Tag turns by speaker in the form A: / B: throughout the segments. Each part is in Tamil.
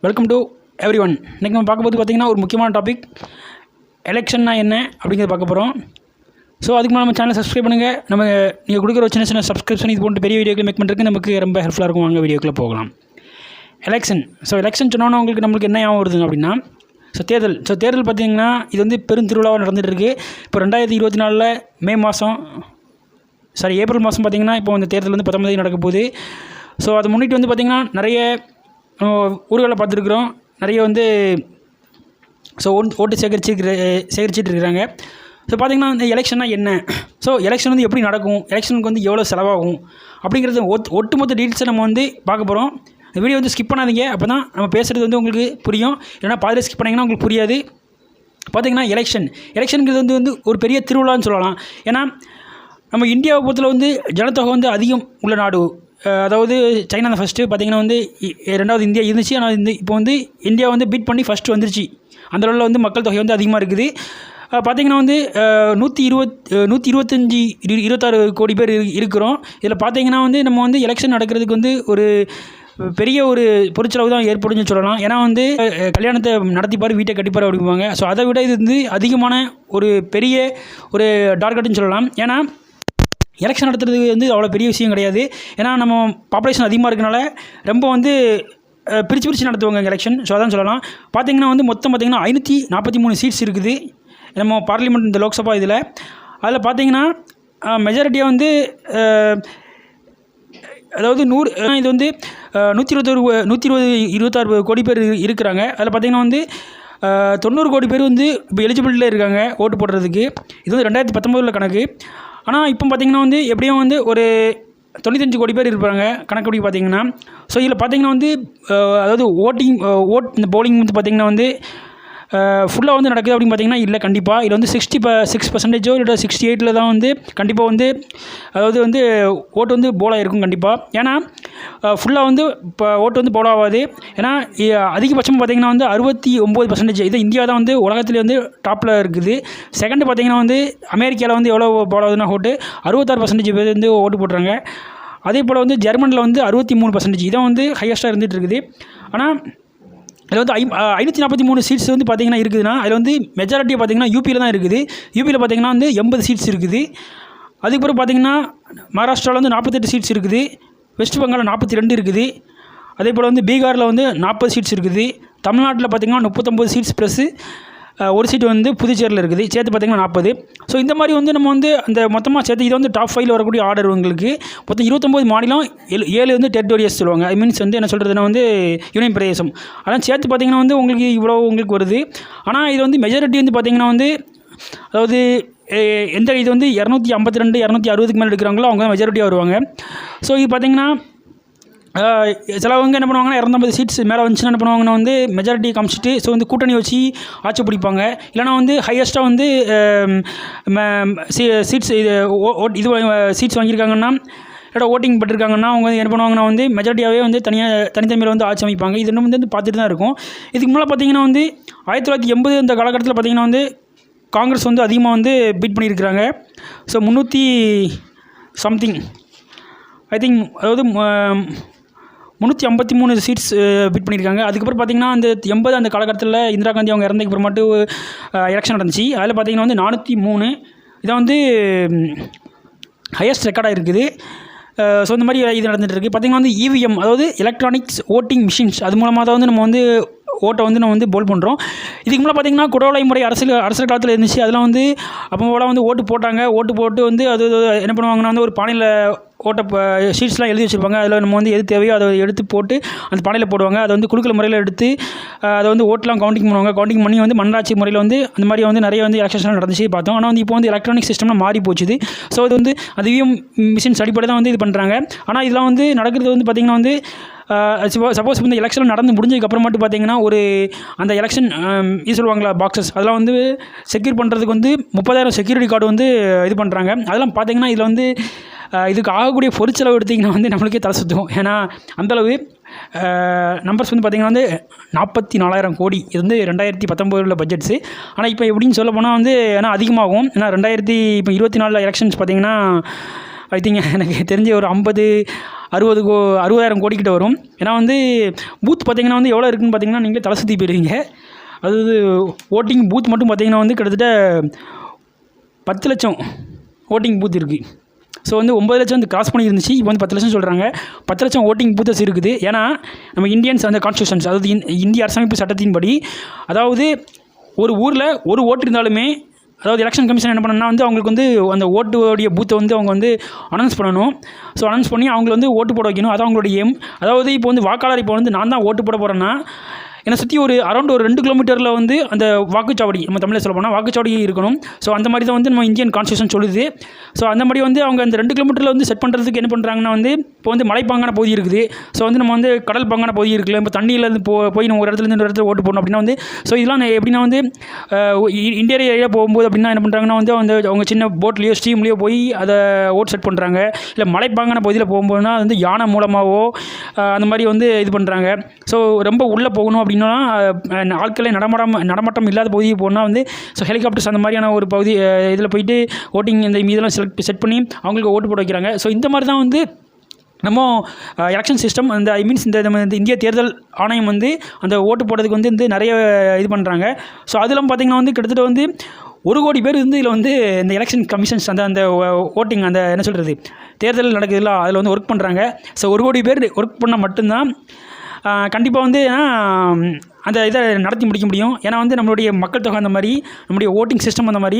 A: Welcome to every one. இன்றைக்கி நம்ம பார்க்கும்போது பார்த்திங்கன்னா ஒரு முக்கியமான டாபிக், எலெக்ஷன்னா என்ன அப்படிங்கிறத பார்க்க போகிறோம். ஸோ அதுக்கு நம்ம சேனலை சப்ஸ்கிரைப் பண்ணுங்கள். நம்ம நீங்கள் கொடுக்குற ஒரு சின்ன சின்ன சப்ஸ்கிரிப்ஷன் இது போன்ற பெரிய வீடியோக்கள் மேக் பண்ணுறதுக்கு நமக்கு ரொம்ப ஹெல்ப்ஃபுல்லாக இருக்கும். வாங்க வீடியோக்குள்ளே போகலாம். எலெக்ஷன் சொன்னோன்னா நம்மளுக்கு என்ன ஞாபகம் வருதுங்க அப்படின்னா, தேர்தல் பார்த்திங்கன்னா இது வந்து பெரும் திருவிழாவாக நடந்துகிட்டு இருக்குது. இப்போ 2024 ஏப்ரல் மாதம் பார்த்திங்கன்னா இப்போ அந்த தேர்தல் வந்து 19 நடக்க போகுது. ஸோ அதை முன்னிட்டு வந்து பார்த்திங்கன்னா நிறைய ஊர்களில் பார்த்துருக்குறோம். நிறைய வந்து ஓட்டு சேகரிச்சிட்டு இருக்கிறாங்க. ஸோ பார்த்திங்கன்னா இந்த எலெக்ஷன்னா என்ன, எலெக்ஷன் வந்து எப்படி நடக்கும், எலெக்ஷனுக்கு வந்து எவ்வளோ செலவாகும் அப்படிங்கிறது ஒட்டுமொத்த டீட்டெயில்ஸை நம்ம வந்து பார்க்க போகிறோம். இந்த வீடியோ வந்து ஸ்கிப் பண்ணாதீங்க, அப்போ தான் நம்ம பேசுகிறது வந்து உங்களுக்கு புரியும். இல்லைனா பாதியில் ஸ்கிப் பண்ணிங்கன்னா உங்களுக்கு புரியாது. பார்த்திங்கன்னா எலெக்ஷனுங்கிறது வந்து ஒரு பெரிய திருவிழான்னு சொல்லலாம். ஏன்னா நம்ம இந்தியாவை பொறுத்தல வந்து ஜனத்தொகை வந்து அதிகம் உள்ள நாடு. அதாவது சைனா தான் ஃபஸ்ட்டு, பார்த்திங்கன்னா வந்து 2வது இந்தியா இருந்துச்சு. ஆனால் இப்போ வந்து இந்தியா வந்து பீட் பண்ணி ஃபஸ்ட்டு வந்துருச்சு. அந்த அளவில் வந்து மக்கள் தொகை வந்து அதிகமாக இருக்குது. பார்த்திங்கன்னா வந்து 126 கோடி பேர் இருக்கிறோம். இதில் பார்த்திங்கன்னா வந்து நம்ம வந்து எலெக்ஷன் நடக்கிறதுக்கு வந்து ஒரு பெரிய ஒரு பொருட்செலவு தான் ஏற்படும்னு சொல்லலாம். ஏன்னா வந்து கல்யாணத்தை நடத்திப்பார், வீட்டை கட்டிப்பார் அப்படிம்பாங்க. ஸோ அதை விட இது வந்து அதிகமான ஒரு பெரிய ஒரு டார்கெட்டுன்னு சொல்லலாம். ஏன்னா எலெக்ஷன் நடத்துறது வந்து அவ்வளோ பெரிய விஷயம் கிடையாது. ஏன்னா நம்ம பாப்புலேஷன் அதிகமாக இருக்கனால ரொம்ப வந்து பிரித்து நடத்துவாங்க எலெக்ஷன். ஸோ அதான் சொல்லலாம். பார்த்திங்கன்னா வந்து மொத்தம் பார்த்திங்கன்னா 543 சீட்ஸ் இருக்குது நம்ம பார்லிமெண்ட், இந்த லோக்சபா இதில். அதில் பார்த்திங்கன்னா மெஜாரிட்டியாக வந்து அதாவது இது வந்து 126 கோடி பேர் இருக்கிறாங்க. அதில் பார்த்திங்கன்னா வந்து 90 கோடி பேர் வந்து இப்போ எலிஜிபிலிட்டியில் இருக்காங்க ஓட்டு போடுறதுக்கு. இது வந்து 2019 கணக்கு. ஆனால் இப்போ பார்த்திங்கன்னா வந்து எப்படியும் வந்து ஒரு 95 கோடி பேர் இருப்பாங்க கணக்குப்படி பார்த்திங்கன்னா. ஸோ இதில் பார்த்திங்கன்னா வந்து அதாவது இந்த போலிங் வந்து பார்த்திங்கன்னா வந்து ஃபுல்லாக வந்து நடக்குது அப்படின்னு பார்த்திங்கன்னா இல்லை. கண்டிப்பாக இதில் வந்து 66% இல்லை 68 தான் வந்து கண்டிப்பாக வந்து அதாவது வந்து ஓட்டு வந்து போலாக இருக்கும் கண்டிப்பாக. ஏன்னா ஃபுல்லாக வந்து இப்போ ஓட்டு வந்து போலாகாது. ஏன்னா அதிகபட்சம் பார்த்திங்கன்னா வந்து 69%. இது இந்தியா தான் வந்து உலகத்துலேயே வந்து டாப்பில் இருக்குது. செகண்டு பார்த்திங்கன்னா வந்து அமெரிக்காவில் வந்து எவ்வளோ போலாகுதுன்னா ஓட்டு 66% பேர் வந்து ஓட்டு போடுறாங்க. அதே போல் வந்து ஜெர்மனியில் வந்து 63%. இதான் வந்து ஹையஸ்ட்டாக இருந்துகிட்டு இருக்குது. ஆனால் அதில் வந்து 543 சீட்ஸ் வந்து பார்த்திங்கன்னா இருக்குதுன்னா அதில் வந்து மெஜாரிட்டியாக பார்த்திங்கன்னா யூபியில் தான் இருக்குது. யூபியில் பார்த்திங்கன்னா வந்து 80 சீட்ஸ் இருக்குது. அதுக்கப்புறம் பார்த்திங்கன்னா மகாராஷ்டிராவில் வந்து 48 சீட்ஸ் இருக்குது. வெஸ்ட் பெங்காலில் 42 இருக்குது. அதே போல் வந்து பீகாரில் வந்து 40 சீட்ஸ் இருக்குது. தமிழ்நாட்டில் பார்த்திங்கன்னா 39 சீட்ஸ் ப்ளஸ்ஸு ஒரு சீட்டு வந்து புதுச்சேரியில் இருக்குது. சேர்த்து பார்த்திங்கன்னா 40. ஸோ இந்த மாதிரி வந்து நம்ம வந்து அந்த மொத்தமாக சேர்த்து இது வந்து டாப் 5 வரக்கூடிய ஆர்டர் உங்களுக்கு. மொத்தம் 29 மாநிலம், 7 வந்து டெரிட்டோரியஸ் சொல்லுவாங்க. ஐ மீன்ஸ் வந்து என்ன சொல்கிறதுனா வந்து யூனியன் பிரதேசம். அதெல்லாம் சேர்த்து பார்த்திங்கன்னா வந்து உங்களுக்கு வருது. ஆனால் இது வந்து மெஜாரிட்டி வந்து பார்த்திங்கன்னா வந்து அதாவது இது வந்து 252 260க்கு மேலே எடுக்கிறாங்களோ அவங்க தான் மெஜாரிட்டியாக வருவாங்க. ஸோ இது பார்த்திங்கன்னா சிலவங்க என்ன பண்ணுவாங்கன்னா 250 சீட்ஸ் மேலே வந்துச்சுன்னா என்ன பண்ணுவாங்கன்னா வந்து மெஜாரிட்டி காமிச்சிட்டு ஸோ வந்து கூட்டணி வச்சு ஆட்சி பிடிப்பாங்க. இல்லைனா வந்து ஹையஸ்ட்டாக வந்து சீட்ஸ் சீட்ஸ் வாங்கியிருக்காங்கன்னா இல்லை ஓட்டிங் பட்டிருக்காங்கன்னா அவங்க வந்து என்ன பண்ணுவாங்கன்னா வந்து மெஜாரிட்டியாகவே வந்து தனித்தன்மையில் வந்து ஆட்சி அமைப்பாங்க. இது இன்னும் வந்து பார்த்துட்டு தான் இருக்கும். இதுக்கு முன்னாடி பார்த்திங்கன்னா வந்து 1980 அந்த காலகட்டத்தில் பார்த்திங்கன்னா வந்து காங்கிரஸ் வந்து அதிகமாக வந்து பீட் பண்ணியிருக்கிறாங்க. ஸோ 300 சம்திங் ஐ திங்க் அதாவது 353 சீட்ஸ் பீட் பண்ணியிருக்காங்க. அதுக்கப்புறம் பார்த்திங்கன்னா அந்த 80 அந்த காலகட்டத்தில் இந்திரா காந்தி அவங்க இறந்ததுக்கு அப்புறமாட்டு எலெக்ஷன் நடந்துச்சு. அதில் பார்த்திங்கன்னா வந்து 403 இதான் வந்து ஹையஸ்ட் ரெக்கார்டாக இருக்குது. ஸோ இந்த மாதிரி இது நடந்துகிட்டு இருக்குது. பார்த்திங்கன்னா வந்து இவிஎம் அதாவது எலக்ட்ரானிக்ஸ் ஓட்டிங் மிஷின்ஸ், அது மூலமாக தான் வந்து நம்ம வந்து ஓட்டை வந்து நம்ம வந்து போல் பண்ணுறோம். இதுக்கு முன்னாடி பார்த்திங்கன்னா குடவலை முறை அரசியல் காலத்தில் இருந்துச்சு. அதெல்லாம் வந்து அப்போ போல் வந்து ஓட்டு போட்டு வந்து அது என்ன பண்ணுவாங்கன்னா வந்து ஒரு பானையில் ஷீட்ஸ்லாம் எழுதி வச்சுருப்பாங்க. அதில் நம்ம வந்து எது தேவையோ அதை எடுத்து போட்டு அந்த பானையில் போடுவாங்க. அதை வந்து குழுக்கள் முறையில் எடுத்து அதை வந்து ஓட்டெலாம் கவுண்டிங் பண்ணுவாங்க. கவுண்டிங் பண்ணி வந்து மண்ணாட்சி முறையில் வந்து அந்த மாதிரி வந்து நிறைய வந்து எலெக்ஷன்லாம் நடந்துச்சு பார்த்தோம். ஆனால் வந்து இப்போ வந்து எலக்ட்ரானிக் சிஸ்டம்லாம் மாறி போச்சுது. ஸோ இது வந்து அது இவிஎம் மிஷின்ஸ் அடிப்படை தான் வந்து இது பண்ணுறாங்க. ஆனால் இதெல்லாம் வந்து நடக்கிறது வந்து பார்த்திங்கன்னா வந்து சப்போஸ் இந்த எலெக்ஷன் நடந்து முடிஞ்சதுக்கப்புறம் மட்டும் பார்த்திங்கன்னா ஒரு அந்த எலெக்ஷன் இது சொல்லுவாங்களா பாக்ஸஸ், அதெல்லாம் வந்து செக்யூர் பண்ணுறதுக்கு வந்து 30,000 செக்யூரிட்டி கார்டு வந்து இது பண்ணுறாங்க. அதெல்லாம் பார்த்திங்கன்னா இதில் வந்து இதுக்கு ஆகக்கூடிய பொருட்செலவு எடுத்திங்கன்னா வந்து நம்மளுக்கே தலை சுற்றும். ஏன்னா அந்தளவு நம்பர்ஸ் வந்து பார்த்திங்கன்னா வந்து 44,000 கோடி. இது வந்து 2019 பட்ஜெட்ஸு. ஆனால் இப்போ எப்படின்னு சொல்ல போனால் வந்து ஏன்னா அதிகமாகும். ஏன்னா 2024 எலெக்ஷன்ஸ் பார்த்திங்கன்னா ஐ திங்க் எனக்கு தெரிஞ்ச ஒரு 60,000 கோடி கிட்ட வரும். ஏன்னா வந்து பூத் பார்த்திங்கன்னா வந்து எவ்வளோ இருக்குதுன்னு பார்த்திங்கன்னா நீங்களே தலை சுற்றி போயிருவீங்க. அதாவது ஓட்டிங் பூத் மட்டும் பார்த்திங்கன்னா வந்து கிட்டத்தட்ட 10 லட்சம் ஓட்டிங் பூத் இருக்குது. ஸோ வந்து 9 லட்சம் வந்து கிராஸ் பண்ணி இருந்துச்சு. இப்போ வந்து 10 லட்சம் சொல்கிறாங்க. 10 லட்சம் ஓட்டிங் பூத்தஸ் இருக்குது. ஏன்னா நம்ம இந்தியன்ஸ் அந்த கான்ஸ்டியூஷன்ஸ், அதாவது இந்திய அரசமைப்பு சட்டத்தின்படி, அதாவது ஒரு ஊரில் ஒரு ஓட்டு இருந்தாலுமே, அதாவது எலெக்ஷன் கமிஷன் என்ன பண்ணணும்னா வந்து அவங்களுக்கு வந்து அந்த ஓட்டுடைய பூத்தை வந்து அவங்க வந்து அனௌன்ஸ் பண்ணணும். ஸோ அனௌன்ஸ் பண்ணி அவங்களை வந்து ஓட்டு போட வைக்கணும். அதான் அவங்களுடைய எய்ம். அதாவது இப்போ வந்து வாக்காளர் இப்போ வந்து நான் தான் ஓட்டு போட போகிறேன்னா என்னை சுற்றி அரௌண்ட் ஒரு 2 கிலோமீட்டரில் வந்து அந்த வாக்குச்சாவடி, நம்ம தமிழில் சொல்ல போனால் வாக்குச்சாவடி இருக்கணும். ஸோ அந்த மாதிரி தான் வந்து நம்ம இந்தியன் கான்ஸ்டியூஷன் சொல்லுது. ஸோ அந்த மாதிரி வந்து அவங்க அந்த 2 கிலோமீட்டரில் வந்து செட் பண்ணுறதுக்கு என்ன பண்ணுறாங்கன்னா வந்து இப்போ வந்து மலைப்பாங்கான பகுதி இருக்குது. ஸோ வந்து நம்ம வந்து கடல் பாங்கான பகுதி இருக்குல்ல, இப்போ தண்ணியிலேருந்து போய் நம்ம ஒரு இடத்துலேருந்து ஒரு இடத்துல ஓட்டு போடணும் அப்படின்னா வந்து, ஸோ இதெல்லாம் எப்படின்னா வந்து இந்தியன் ஏரியா போகும்போது அப்படின்னா என்ன பண்ணுறாங்கன்னா வந்து அவங்க சின்ன போட்லேயோ ஸ்ட்ரீம்லேயோ போய் அதை ஓட்டு செட் பண்ணுறாங்க. இல்லை மலைப்பாங்கான பகுதியில் போகும்போதுனா வந்து யானை மூலமாகவோ அந்த மாதிரி வந்து இது பண்ணுறாங்க. ஸோ ரொம்ப உள்ளே போகணும் அப்படின்னா ஆட்களே நடமாட்டம் இல்லாத பகுதியை போனால் வந்து ஸோ ஹெலிகாப்டர்ஸ் அந்த மாதிரியான ஒரு பகுதி இதில் போயிட்டு ஓட்டிங் இந்த மீதெல்லாம் செட் பண்ணி அவங்களுக்கு ஓட்டு போட வைக்கிறாங்க. ஸோ இந்த மாதிரி தான் வந்து நம்ம எலெக்ஷன் சிஸ்டம் அந்த மீன்ஸ் இந்த இந்திய தேர்தல் ஆணையம் வந்து அந்த ஓட்டு போடுறதுக்கு வந்து நிறைய இது பண்ணுறாங்க. ஸோ அதெல்லாம் பார்த்திங்கன்னா வந்து கிட்டத்தட்ட வந்து 1 கோடி பேர் வந்து இதில் வந்து இந்த எலெக்ஷன் கமிஷன்ஸ் அந்த ஓட்டிங் அந்த என்ன சொல்கிறது தேர்தல் நடக்குதுல்ல அதில் வந்து ஒர்க் பண்ணுறாங்க. ஸோ 1 கோடி பேர் ஒர்க் பண்ணால் மட்டும்தான் கண்டிப்பாக வந்து அந்த இதை நடத்தி முடிக்க முடியும். ஏன்னா வந்து நம்மளுடைய மக்கள் தொகை அந்த மாதிரி, நம்மளுடைய ஓட்டிங் சிஸ்டம் அந்த மாதிரி.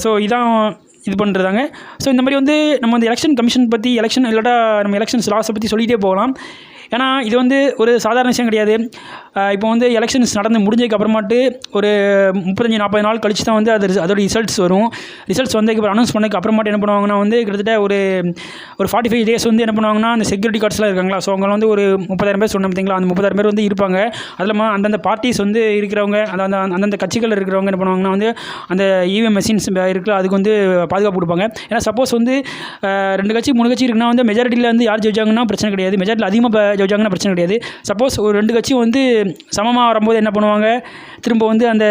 A: ஸோ இதான் இது பண்ணுறதாங்க. ஸோ இந்த மாதிரி வந்து நம்ம வந்து எலெக்ஷன் கமிஷன் பற்றி இல்லாட்டா நம்ம எலெக்ஷன்ஸ் லாஸை பற்றி சொல்லிகிட்டே போகலாம். ஏன்னா இது வந்து ஒரு சாதாரண விஷயம் கிடையாது. இப்போ வந்து எலெக்ஷன்ஸ் நடந்து முடிஞ்சதுக்கு அப்புறமாட்டு ஒரு 35-40 நாள் கழிச்சு தான் வந்து அதோட ரிசல்ட்ஸ் வரும். ரிசல்ட்ஸ் வந்ததுக்கு அனௌன்ஸ் பண்ணதுக்கு அப்புறமாட்டு என்ன பண்ணுவாங்கன்னா வந்து கிட்டத்தட்ட ஒரு 45 டேஸ் வந்து என்ன பண்ணுவாங்கன்னா அந்த செக்யூரிட்டி கார்ட்ஸ்லாம் இருக்காங்களா, ஸோ அவங்க வந்து ஒரு 30,000 பேர் சொன்ன பார்த்தீங்களா, அந்த 30,000 பேர் வந்து இருப்பாங்க. அதில் அந்தந்த பார்ட்டிஸ் வந்து இருக்கிறவங்க, அந்தந்த கட்சிகள் இருக்கிறவங்க என்ன பண்ணுவாங்கன்னா வந்து அந்த இவிஎம் மெஷின்ஸ் இருக்குல்ல அதுக்கு வந்து பாதுகாப்பு கொடுப்பாங்க. ஏன்னா சப்போஸ் வந்து 2 கட்சி 3 கட்சி இருக்குன்னா வந்து மெஜாரிட்டியில் வந்து யார் ஜெயிச்சாங்கன்னா பிரச்சனை கிடையாது, மெஜாரிட்டியில் அதிகமாக ஜெயிச்சாங்கன்னா பிரச்சனை கிடையாது. சப்போஸ் ஒரு 2 கட்சியும் வந்து சமமாக வரும்போது என்ன பண்ணுவாங்க, திரும்ப வந்து அந்த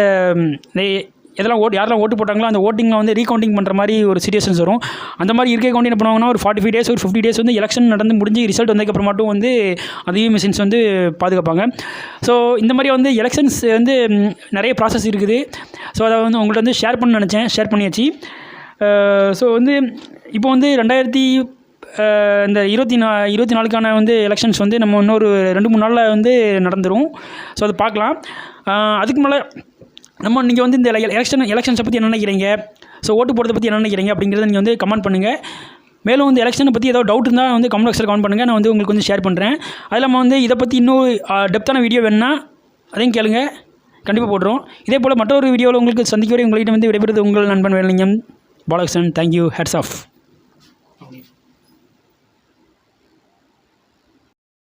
A: யாரெல்லாம் ஓட்டு போட்டாங்களோ அந்த ஓட்டிங்கில் வந்து ரீகவுண்டிங் பண்ணுற மாதிரி ஒரு சிச்சுவேஷன்ஸ் வரும். அந்த மாதிரி இருக்க கவுண்டி என்ன பண்ணுவாங்கன்னா ஒரு 45 டேஸ் ஒரு 50 டேஸ் வந்து எலெக்ஷன் நடந்து முடிஞ்சு ரிசல்ட் வந்ததுக்கப்புறம் மட்டும் வந்து அந்த மிஷின்ஸ் வந்து பாதுகாப்பாங்க. ஸோ இந்த மாதிரி வந்து எலெக்ஷன்ஸ் வந்து நிறைய ப்ராசஸ் இருக்குது. ஸோ அதை வந்து உங்கள்கிட்ட வந்து ஷேர் பண்ணியாச்சு. ஸோ வந்து இப்போ வந்து 2024க்கான வந்து எலெக்ஷன்ஸ் வந்து நம்ம இன்னொரு 2-3 நாளில் வந்து நடந்துடும். ஸோ அதை பார்க்கலாம். அதுக்கு மேலே நம்ம நீங்கள் வந்து இந்த எலெக்ஷன்ஸை பற்றி என்ன நினைக்கிறீங்க, ஸோ ஓட்டு போடுறதை பற்றி என்ன நினைக்கிறீங்க அப்படிங்கிறத நீங்கள் வந்து கமெண்ட் பண்ணுங்கள். மேலும் வந்து எலெக்ஷனை பற்றி ஏதாவது டவுட் இருந்தால் வந்து கமெண்ட் பாக்ஸில் கமெண்ட் பண்ணுங்கள், நான் வந்து உங்களுக்கு வந்து ஷேர் பண்ணுறேன். அது இல்லாமல் வந்து இதை பற்றி இன்னும் டெப்த்தான வீடியோ வேணுன்னா அதையும் கேளுங்க, கண்டிப்பாக போடுறோம். இதே போல் மற்றொரு வீடியோவில் உங்களுக்கு சந்திக்க வரை உங்கள்கிட்ட வந்து விடைபெறுவது உங்கள் நண்பன் Velingam Balakrishnan. Thank you. Hats of.